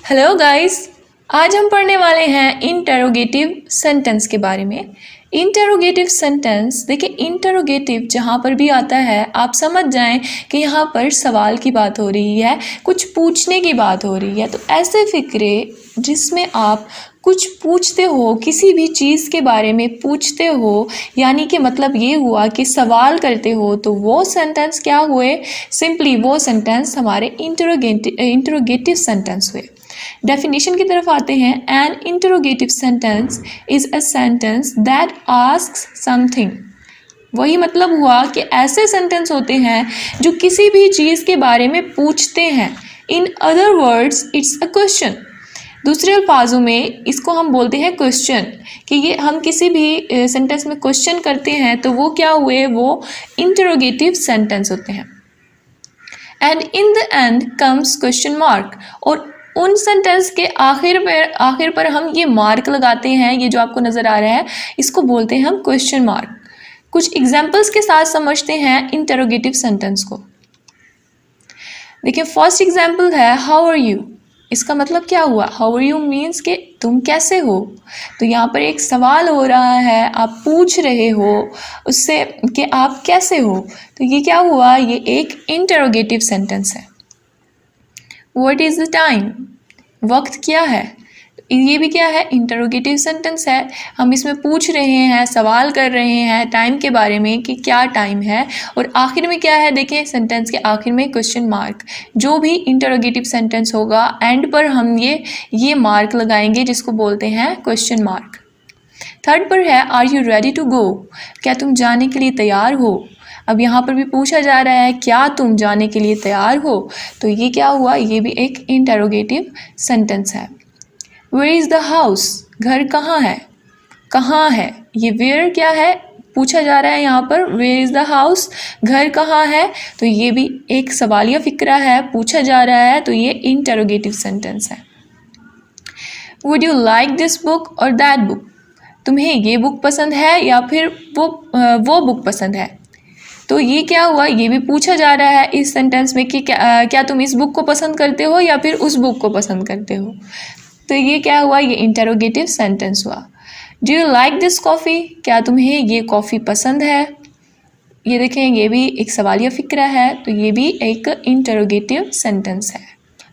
Hello guys, आज हम पढ़ने वाले हैं इंटरोगेटिव सेंटेंस के बारे में। इंटरोगेटिव सेंटेंस, देखिए इंटरोगेटिव जहाँ पर भी आता है आप समझ जाएं कि यहाँ पर सवाल की बात हो रही है, कुछ पूछने की बात हो रही है। तो ऐसे फिक्रे जिसमें आप कुछ पूछते हो, किसी भी चीज़ के बारे में पूछते हो, यानी कि मतलब ये हुआ कि सवाल करते हो, तो वो सेंटेंस क्या हुए? सिंपली वो सेंटेंस हमारे इंटरोगेटिव सेंटेंस हुए। डेफिनेशन की तरफ आते हैं। An interrogative sentence is a sentence that asks something. वही मतलब हुआ कि ऐसे सेंटेंस होते हैं जो किसी भी चीज़ के बारे में पूछते हैं। In other words it's a question. दूसरे अल्फाजों में इसको हम बोलते हैं क्वेश्चन, कि ये हम किसी भी सेंटेंस में क्वेश्चन करते हैं तो वो क्या हुए? वो इंटरोगेटिव सेंटेंस होते हैं। And in the end comes question mark. और उन सेंटेंस के आखिर पर हम ये मार्क लगाते हैं, ये जो आपको नज़र आ रहा है इसको बोलते हैं हम क्वेश्चन मार्क। कुछ एग्जाम्पल्स के साथ समझते हैं इंटरोगेटिव सेंटेंस को। देखिए फर्स्ट एग्जाम्पल है हाउ आर यू। इसका मतलब क्या हुआ? हाउ आर यू मीन्स कि तुम कैसे हो। तो यहाँ पर एक सवाल हो रहा है, आप पूछ रहे हो उससे कि आप कैसे हो। तो ये क्या हुआ? ये एक इंटरोगेटिव सेंटेंस है। What is the time? वक्त क्या है? ये भी क्या है? इंटरोगेटिव सेंटेंस है। हम इसमें पूछ रहे हैं, सवाल कर रहे हैं टाइम के बारे में कि क्या टाइम है। और आखिर में क्या है? देखिए सेंटेंस के आखिर में क्वेश्चन मार्क। जो भी इंटरोगेटिव सेंटेंस होगा एंड पर हम ये मार्क लगाएंगे जिसको बोलते हैं क्वेश्चन मार्क। थर्ड पर है are you ready to go. क्या तुम जाने के लिए तैयार हो? अब यहाँ पर भी पूछा जा रहा है क्या तुम जाने के लिए तैयार हो। तो ये क्या हुआ? ये भी एक इंटरोगेटिव सेंटेंस है। Where is the house? घर कहाँ है? कहाँ है? ये वेयर क्या है? पूछा जा रहा है यहाँ पर वेयर इज़ द हाउस, घर कहाँ है। तो ये भी एक सवालिया फिक्रा है, पूछा जा रहा है, तो ये इंटरोगेटिव सेंटेंस है। Would you like this book और दैट बुक? तुम्हें ये बुक पसंद है या फिर वो बुक पसंद है। तो ये क्या हुआ? ये भी पूछा जा रहा है इस सेंटेंस में कि क्या तुम इस बुक को पसंद करते हो या फिर उस बुक को पसंद करते हो। तो ये क्या हुआ? ये इंटरोगेटिव सेंटेंस हुआ। Do you like this coffee? क्या तुम्हें ये कॉफ़ी पसंद है? ये देखें, ये भी एक सवालिया फिक्रा है, तो ये भी एक इंटरोगेटिव सेंटेंस है।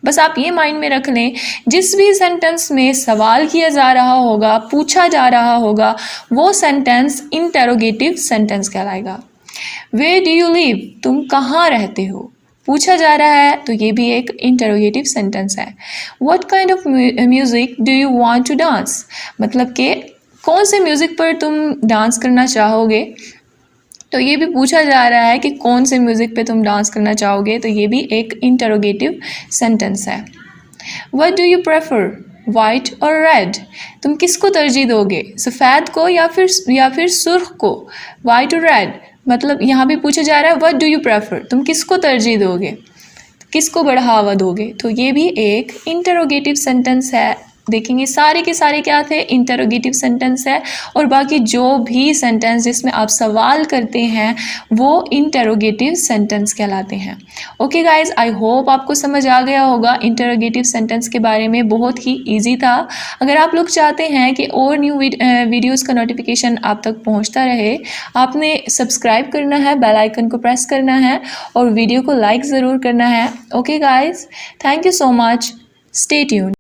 बस आप ये माइंड में रख लें, जिस भी सेंटेंस में सवाल किया जा रहा होगा, पूछा जा रहा होगा, वो सेंटेंस इंटरोगेटिव सेंटेंस कहलाएगा। Where do you live? तुम कहाँ रहते हो? पूछा जा रहा है, तो ये भी एक इंटरोगेटिव सेंटेंस है। What kind of music do you want to dance? मतलब कि कौन से म्यूज़िक पर तुम डांस करना चाहोगे। तो ये भी पूछा जा रहा है कि कौन से म्यूज़िक पे तुम डांस करना चाहोगे। तो ये भी एक इंटरोगेटिव सेंटेंस है। What do you prefer? White और रेड? तुम किसको तरजीह दोगे? सफ़ेद को या फिर सुर्ख को? वाइट और रेड मतलब यहाँ भी पूछा जा रहा है व्हाट डू यू प्रेफर, तुम किसको तरजीह दोगे, किसको बढ़ावा दोगे। तो ये भी एक इंटरोगेटिव सेंटेंस है। देखेंगे सारे के सारे क्या थे? इंटरोगेटिव सेंटेंस है। और बाकी जो भी सेंटेंस जिसमें आप सवाल करते हैं वो इंटरोगेटिव सेंटेंस कहलाते हैं। ओके गाइज, आई होप आपको समझ आ गया होगा इंटरोगेटिव सेंटेंस के बारे में। बहुत ही इजी था। अगर आप लोग चाहते हैं कि और न्यू वीडियोज़ का नोटिफिकेशन आप तक पहुँचता रहे, आपने सब्सक्राइब करना है, बेल आइकन को प्रेस करना है और वीडियो को लाइक ज़रूर करना है। Okay guys, thank you so much, stay tuned.